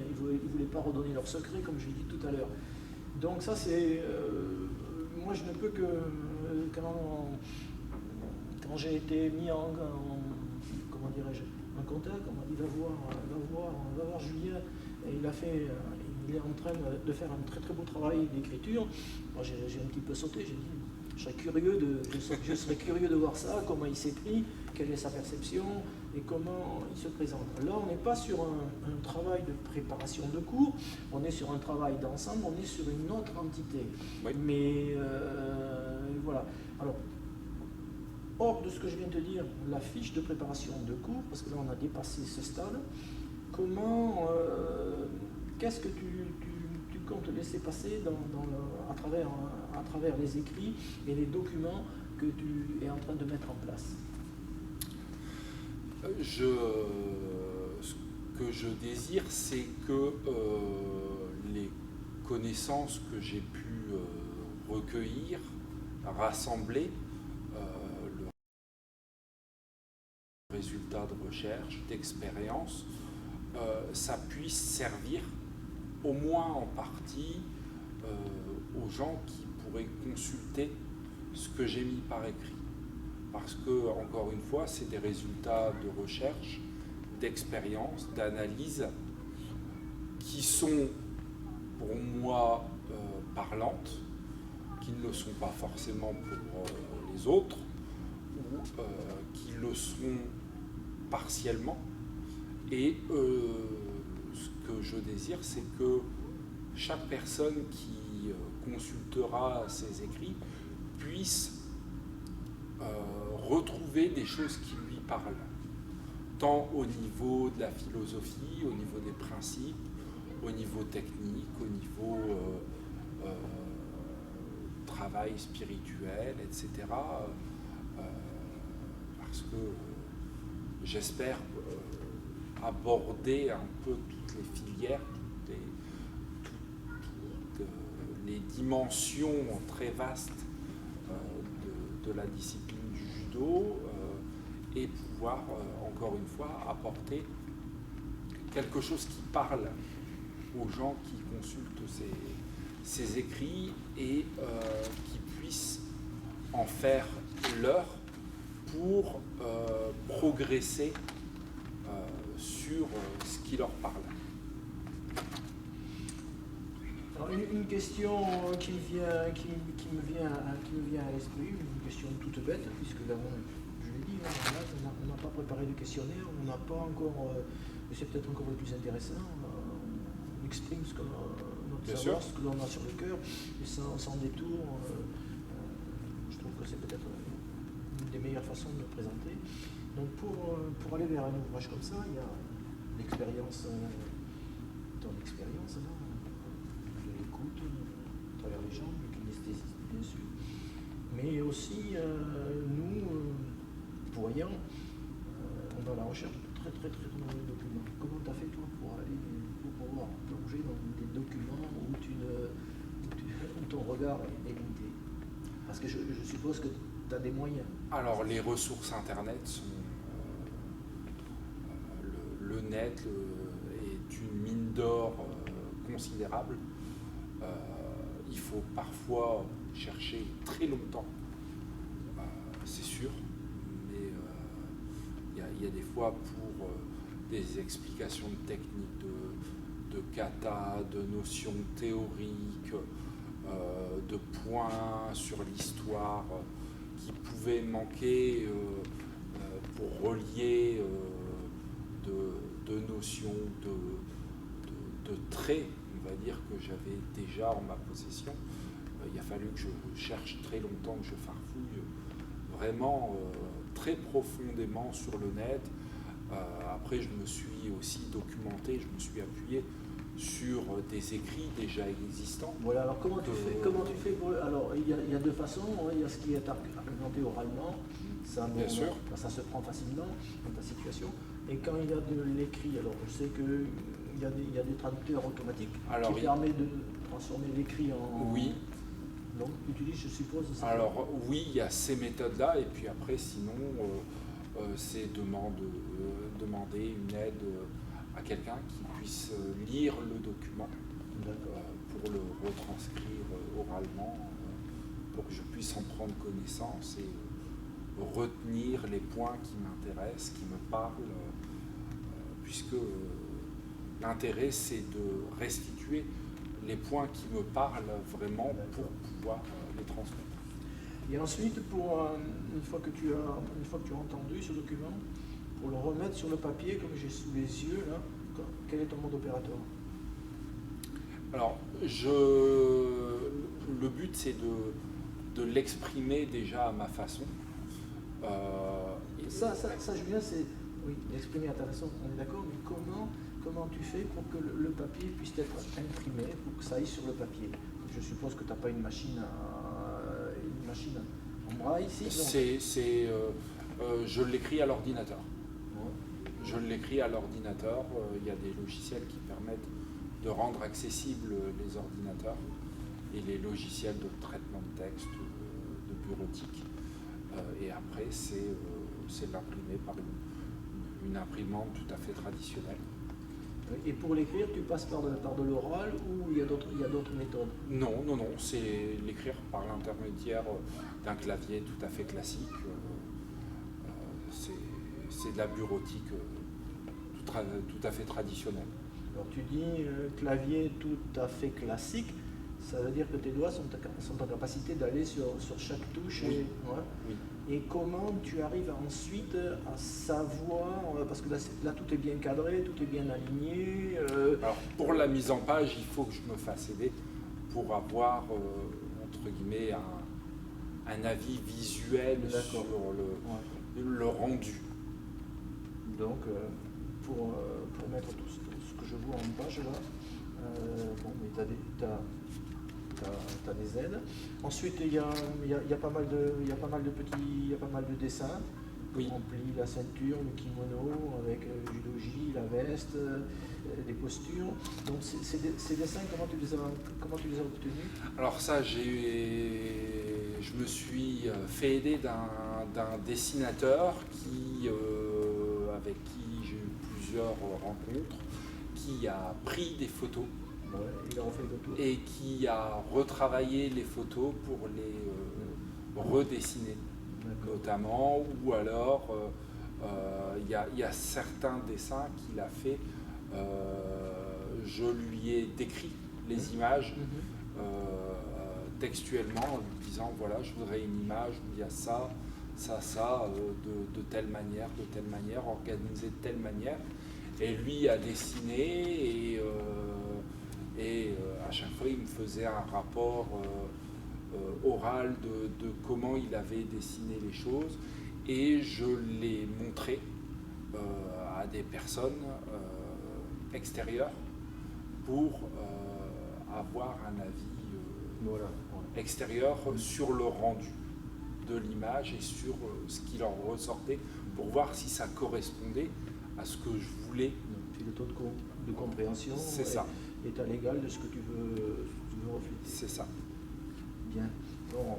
leurs secrets, comme je l'ai dit tout à l'heure. Donc ça c'est... moi je ne peux que... quand j'ai été mis comment dirais-je, en contact, on m'a dit va voir Julien, et il est en train de faire un très très beau travail d'écriture. Moi j'ai un petit peu sauté, j'ai dit je serais curieux de voir ça, comment il s'écrit, quelle est sa perception et comment il se présente. Là, on n'est pas sur un travail de préparation de cours, on est sur un travail d'ensemble, on est sur une autre entité. Oui. Mais voilà. Alors, hors de ce que je viens de te dire, la fiche de préparation de cours, parce que là, on a dépassé ce stade, qu'est-ce que tu comptes laisser passer à travers les écrits et les documents que tu es en train de mettre en place? Ce que je désire, c'est que les connaissances que j'ai pu recueillir, rassembler, le résultat de recherche, d'expérience, ça puisse servir au moins en partie aux gens qui pourraient consulter ce que j'ai mis par écrit. Parce que, encore une fois, c'est des résultats de recherche, d'expérience, d'analyse qui sont pour moi parlantes, qui ne le sont pas forcément pour les autres, ou qui le sont partiellement. Et ce que je désire, c'est que chaque personne qui consultera ces écrits puisse retrouver des choses qui lui parlent, tant au niveau de la philosophie, au niveau des principes, au niveau technique, au niveau travail spirituel, etc. Parce que j'espère aborder un peu toutes les filières, toutes les dimensions très vastes de la discipline du judo, et pouvoir, encore une fois, apporter quelque chose qui parle aux gens qui consultent ces écrits et qui puissent en faire leur pour progresser sur ce qui leur parle. Alors, une question qui me vient à l'esprit, une question toute bête, puisque là, je l'ai dit, on n'a pas préparé de questionnaire, on n'a pas encore, mais c'est peut-être encore le plus intéressant, on exprime notre savoir, ce que l'on a sur le cœur, et sans détour, je trouve que c'est peut-être une des meilleures façons de le présenter. Donc pour aller vers un ouvrage comme ça, il y a l'expérience, ton expérience là, de l'écoute à travers les gens, le kinesthésie bien sûr, mais aussi nous, voyants, on est à la recherche de très nombreux documents. Comment tu as fait toi pour pouvoir plonger dans des documents où ton regard est limité? Parce que je suppose que tu as des moyens. Alors les ressources internet sont le net est une mine d'or considérable. Il faut parfois chercher très longtemps, c'est sûr, mais il y a des fois pour des explications de techniques de kata, de notions théoriques, de points sur l'histoire qui pouvaient manquer pour relier de notions, de traits, on va dire, que j'avais déjà en ma possession. Il a fallu que je cherche très longtemps, que je farfouille vraiment très profondément sur le net. Après, je me suis aussi documenté, je me suis appuyé sur des écrits déjà existants. Voilà, alors comment tu fais pour... Alors, il y a deux façons, hein. Il y a ce qui est argumenté oralement, ça, Bien sûr. ça se prend facilement dans ta situation. Et quand il y a de l'écrit, alors je sais qu'il y a des traducteurs automatiques qui permettent de transformer l'écrit en... Oui. Donc, tu utilises, je suppose... Alors oui, il y a ces méthodes-là, et puis après, sinon, c'est demander une aide à quelqu'un qui puisse lire le document pour le retranscrire oralement, pour que je puisse en prendre connaissance et retenir les points qui m'intéressent, qui me parlent, puisque l'intérêt c'est de restituer les points qui me parlent vraiment pour pouvoir les transmettre. Et ensuite, une fois que tu as entendu ce document, pour le remettre sur le papier, comme j'ai sous les yeux, là, quel est ton mode opératoire? Alors, le but c'est de l'exprimer déjà à ma façon. Ça, Julien, c'est... Oui, l'exprimer à ta façon, on est d'accord, mais comment tu fais pour que le papier puisse être imprimé, pour que ça aille sur le papier? Je suppose que tu n'as pas une machine en braille ici. Je l'écris à l'ordinateur. Ouais. Je l'écris à l'ordinateur. Il y a des logiciels qui permettent de rendre accessibles les ordinateurs et les logiciels de traitement de texte, de bureautique. Et après, c'est l'imprimer par une imprimante tout à fait traditionnelle. Et pour l'écrire, tu passes par de l'oral ou il y a d'autres méthodes? Non, c'est l'écrire par l'intermédiaire d'un clavier tout à fait classique. C'est de la bureautique tout à fait traditionnelle. Alors tu dis clavier tout à fait classique, ça veut dire que tes doigts sont en capacité d'aller sur chaque touche. Oui. Oui. Et comment tu arrives ensuite à savoir, parce que là tout est bien cadré, tout est bien aligné. Alors pour la mise en page, il faut que je me fasse aider pour avoir, entre guillemets, un avis visuel sur le rendu. Donc pour mettre tout ce que je vois en page là, mais tu as des aides. Ensuite, il y a pas mal de dessins. Oui. On plie la ceinture, le kimono, avec le judogi, la veste, des postures. Donc ces dessins, comment tu les as obtenus? Alors ça, je me suis fait aider d'un dessinateur avec qui j'ai eu plusieurs rencontres, qui a pris des photos. Ouais, il a refait le tour. Et qui a retravaillé les photos pour les redessiner, notamment, ou alors il y a certains dessins qu'il a fait, je lui ai décrit les images textuellement en lui disant voilà, je voudrais une image où il y a ça, de telle manière, organisé de telle manière, et lui a dessiné et à chaque fois il me faisait un rapport oral de comment il avait dessiné les choses, et je l'ai montré à des personnes extérieures pour avoir un avis extérieur sur le rendu de l'image et sur ce qu'il en ressortait, pour voir si ça correspondait à ce que je voulais. Puis le taux de compréhension état légal de ce que tu veux refléter. C'est ça. Bien. Bon.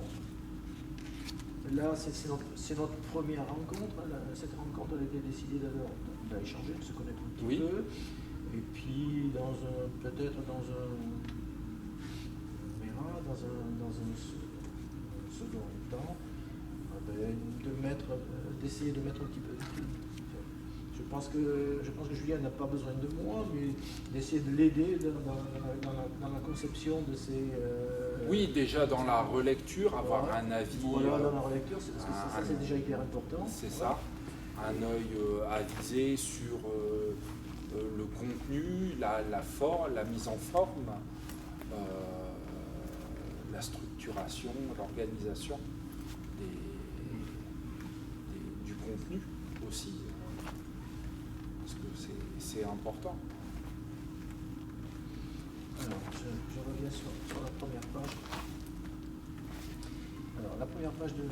Là, c'est notre première rencontre. Cette rencontre, elle était décidée d'échanger, de se connaître un petit peu. Et puis, peut-être dans un second temps, d'essayer de mettre un petit peu. Je pense que Julien n'a pas besoin de moi, mais d'essayer de l'aider dans la conception de ces... Oui, déjà dans la relecture, avoir un avis... Voilà, dans la relecture, parce que ça c'est déjà hyper important. C'est ça, un œil avisé sur le contenu, la mise en forme, la structuration, l'organisation du contenu aussi, parce que c'est important. Alors, je reviens sur la première page. Alors, la première page de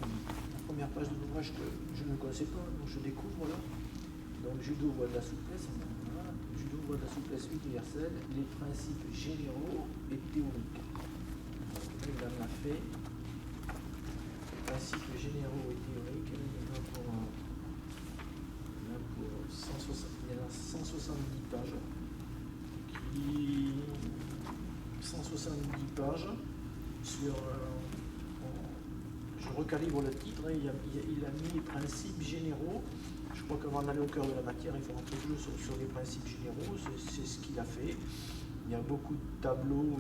l'ouvrage que je ne connaissais pas, donc je découvre là. Donc, judo voie de la souplesse, voilà. Judo voie de la souplesse universelle, les principes généraux et théoriques. Donc, il en a fait. Les principes généraux et théoriques, il y en a pour 170 pages. 170 pages sur. Je recalibre le titre, hein, il a mis les principes généraux. Je crois qu'avant d'aller au cœur de la matière, il faut rentrer toujours sur les principes généraux. C'est ce qu'il a fait. Il y a beaucoup de tableaux,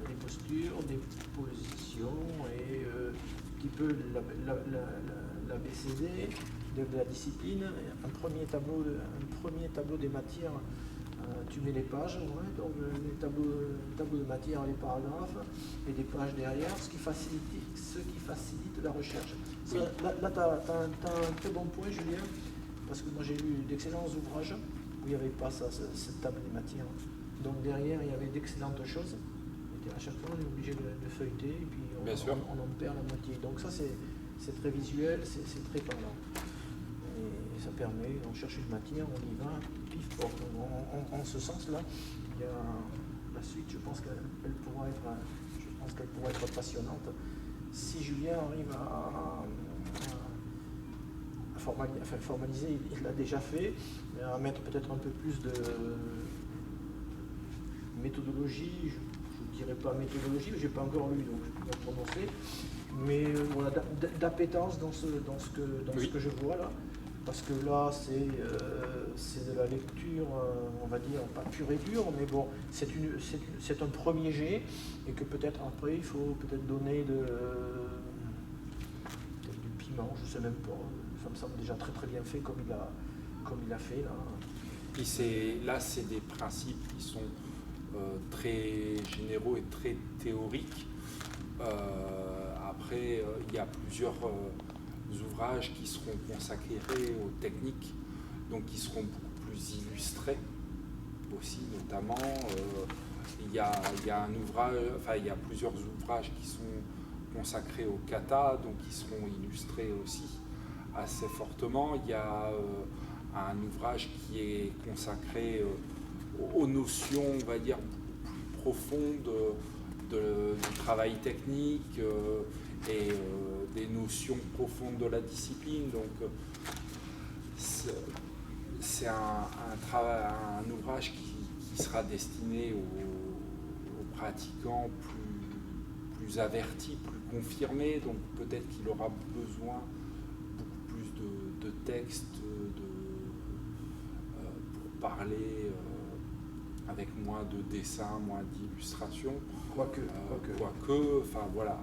des postures, des positions et un petit peu l'ABCD de la discipline. Un premier tableau des matières. Tu mets les pages, donc les tableaux de matière, les paragraphes, et des pages derrière, ce qui facilite la recherche. Ça, Oui. Là tu as un très bon point, Julien, parce que moi j'ai lu d'excellents ouvrages où il n'y avait pas cette table des matières. Donc derrière, il y avait d'excellentes choses. Et à chaque fois, on est obligé de feuilleter, et puis on en perd la moitié. Donc ça, c'est très visuel, c'est très parlant. Et ça permet, on cherche une matière, on y va, pif, paf. En ce sens-là, il y a la suite, je pense qu'elle pourra être passionnante. Si Julien arrive à formaliser, il l'a déjà fait, mais à mettre peut-être un peu plus de méthodologie, je ne dirais pas méthodologie, je n'ai pas encore lu, donc je ne peux pas prononcer, mais voilà, d'appétence dans ce que je vois là. Parce que là, c'est de la lecture, on va dire, pas pure et dure, mais bon, c'est un premier jet, et que peut-être après, il faut peut-être donner peut-être du piment, je ne sais même pas. Ça me semble déjà très très bien fait comme il a fait là. Puis là, c'est des principes qui sont très généraux et très théoriques. Après, il y a plusieurs ouvrages qui seront consacrés aux techniques, donc qui seront beaucoup plus illustrés aussi, notamment. Il y a plusieurs ouvrages qui sont consacrés au kata, donc qui seront illustrés aussi assez fortement. Il y a un ouvrage qui est consacré aux notions, on va dire, plus profondes du travail technique et des notions profondes de la discipline. Donc c'est un ouvrage qui sera destiné aux pratiquants plus avertis, plus confirmés. Donc peut-être qu'il aura besoin beaucoup plus de textes pour parler avec moins de dessins, moins d'illustrations. Quoique. Enfin voilà.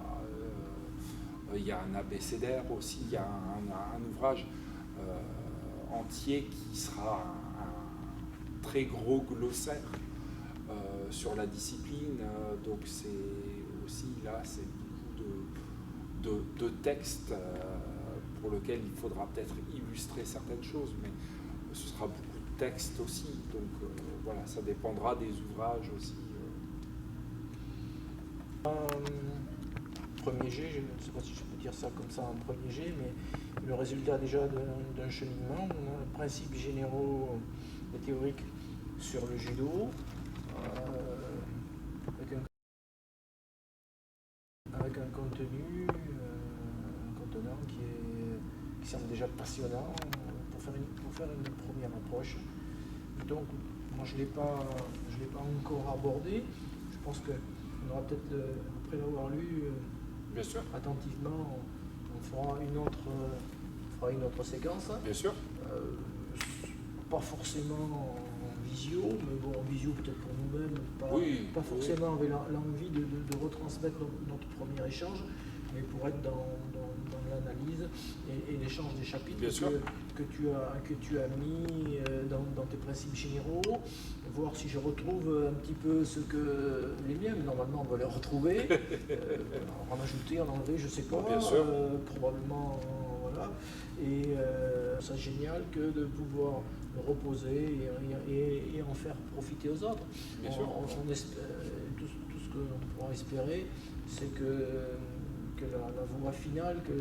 Il y a un abécédaire aussi, il y a un ouvrage entier qui sera un très gros glossaire sur la discipline. Donc c'est aussi là, c'est beaucoup de textes pour lesquels il faudra peut-être illustrer certaines choses, mais ce sera beaucoup de textes aussi. Donc voilà, ça dépendra des ouvrages aussi. Premier jet, je ne sais pas si je peux dire ça comme ça en premier jet, mais le résultat déjà d'un cheminement, on a principes généraux et théoriques sur le judo, avec un contenu, un contenant qui semble déjà passionnant pour faire une première approche. Donc, moi je ne l'ai pas encore abordé. Je pense qu'on aura peut-être, après l'avoir lu, Bien sûr. attentivement, on fera une autre séquence. Bien sûr. Pas forcément en visio, mais bon, en visio peut-être pour nous-mêmes, pas forcément avec l'envie de retransmettre notre premier échange, mais pour être dans l'analyse et l'échange des chapitres que tu as mis dans tes principes généraux, voir si je retrouve un petit peu ce que les miens, mais normalement on va les retrouver, en ajouter, en enlever, je sais pas, probablement, voilà. Et c'est génial que de pouvoir le reposer et en faire profiter aux autres. Tout ce qu'on pourra espérer, c'est que la voie finale, que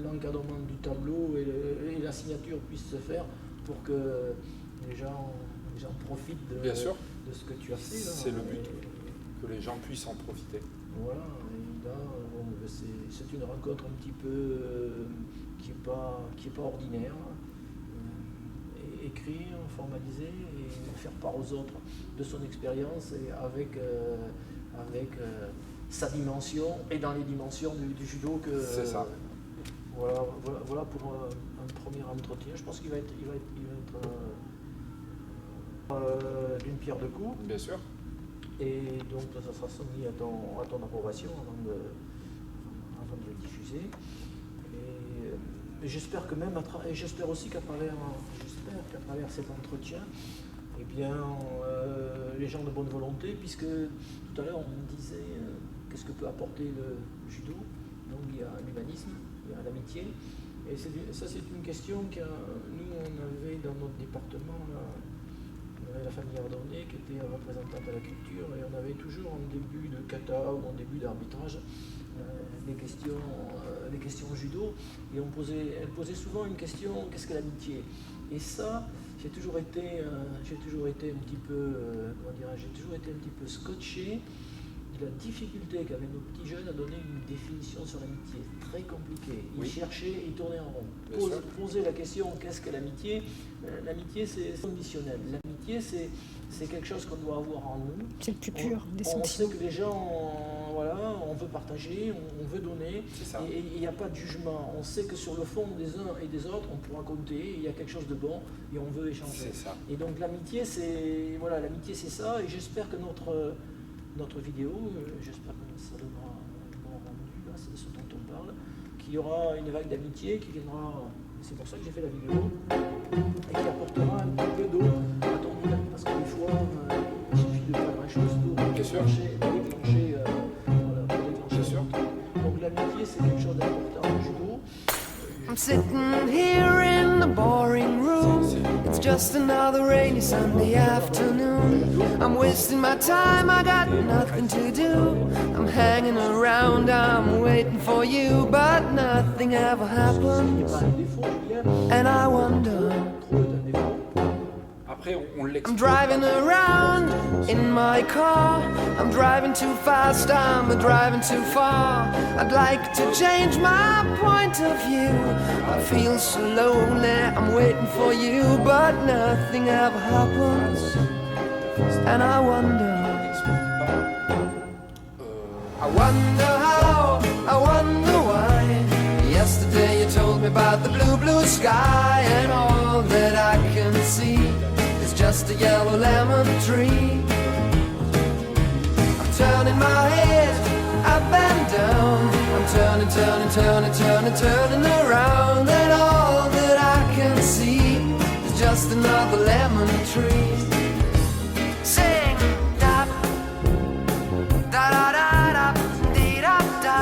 l'encadrement du tableau et la signature puissent se faire pour que les gens profitent de ce que tu as fait. C'est le but, que les gens puissent en profiter. Voilà, et là, c'est une rencontre un petit peu qui n'est pas ordinaire. Écrire, formaliser et faire part aux autres de son expérience et avec sa dimension et dans les dimensions du judo que c'est ça. Voilà pour un premier entretien. Je pense qu'il va être d'une pierre deux coups. Bien sûr. Et donc ça sera soumis à ton approbation avant de le diffuser. Et j'espère que même j'espère aussi qu'à travers cet entretien, eh bien, les gens de bonne volonté, puisque tout à l'heure on me disait qu'est-ce que peut apporter le judo. Donc il y a l'humanisme, il y a l'amitié. Et ça c'est une question que nous on avait dans notre département, on avait la famille Ardonnais qui était représentante à la culture, et on avait toujours en début de kata ou en début d'arbitrage des questions judo, et elle posait souvent une question: qu'est-ce que l'amitié? Et ça, j'ai toujours été un petit peu, j'ai toujours été un petit peu scotché de la difficulté qu'avaient nos petits jeunes à donner une définition sur l'amitié. Très compliqué. Ils cherchaient, ils tournaient en rond. Poser la question: qu'est-ce que l'amitié? L'amitié, c'est conditionnel. L'amitié, c'est quelque chose qu'on doit avoir en nous. C'est le plus pur des sentiments. On sait que les gens, on veut partager, on veut donner, et il n'y a pas de jugement. On sait que sur le fond des uns et des autres, on pourra compter, il y a quelque chose de bon, et on veut échanger. C'est ça. Et donc l'amitié, c'est ça, et j'espère que notre vidéo, j'espère que ça donnera un bon rendu, là, c'est ce dont on parle, qu'il y aura une vague d'amitié qui viendra, c'est pour ça que j'ai fait la vidéo, et qui apportera un petit peu d'eau à ton moulin, parce que des fois, il suffit de pas grand-chose pour déclencher. Donc l'amitié, c'est quelque chose d'important au judo. I'm sitting here in the boring room. It's just another rainy Sunday afternoon. I'm wasting my time, I got nothing to do. I'm hanging around, I'm waiting for you, but nothing ever happens. And I wonder. Après, on I'm l'explique. driving around in my car. I'm driving too fast, I'm driving too far. I'd like to change my point of view. I feel so lonely, I'm waiting for you, but nothing ever happens. And I wonder how, I wonder why. Yesterday you told me about the blue, blue sky, and all that I can see is just a yellow lemon tree. I'm turning my head up and down. I'm turning, turning, turning, turning, turning around, and all that I can see is just another lemon tree. Sing da da da da da dee da da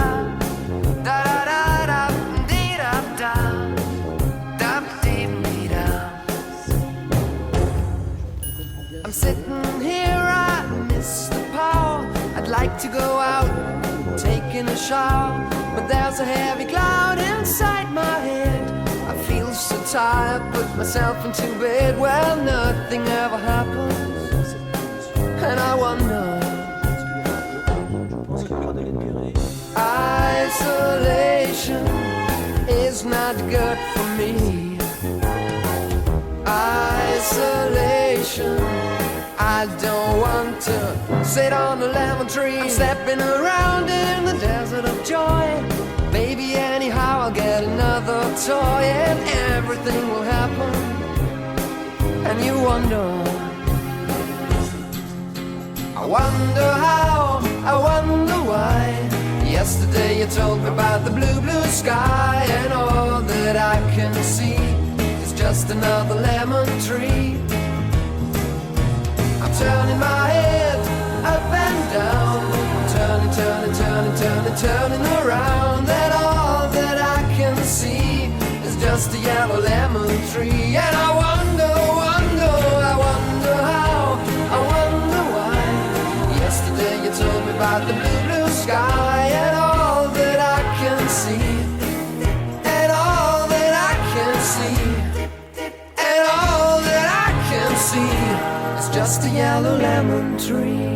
da da da dee da da da dee dee da. I'm sitting here, I miss the power. I'd like to go out, taking a shower, but there's a heavy cloud inside my head. I feel so tired, put myself into bed. Well, nothing ever happens, and I wonder. Isolation is not good for me. Isolation, I don't want to sit on a lemon tree. I'm stepping around in the desert of joy. Baby, anyhow I'll get another toy, and everything will happen. And you wonder, I wonder how, I wonder why. Yesterday you told me about the blue, blue sky, and all that I can see is just another lemon tree. I'm turning my head up and down, I'm turning, turning, turning, turning, turning around, and all that I can see is just a yellow lemon tree. And I wonder, wonder, I wonder how, I wonder why. Yesterday you told me about the blue, blue sky, and all that I can see, and all that I can see, and all that I can see is just a yellow lemon tree.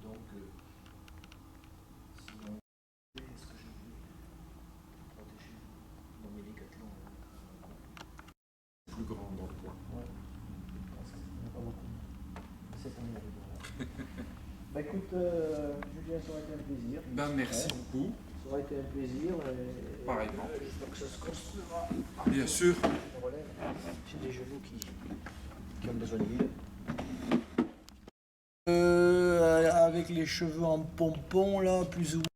Donc, sinon, qu'est-ce que j'ai voulu protéger dans mes Décathlon Plus grand dans le coin. Ouais, parce qu'il n'y en a pas beaucoup. Cette année, voilà. Bah écoute, Julien, ça aurait été un plaisir. Ben, merci beaucoup. Ça aurait été un plaisir. Et Pareillement. j'espère que ça se construira. Bien sûr. Je relève. J'ai des genoux qui ont besoin d'huile. Avec les cheveux en pompon là, plus ou moins.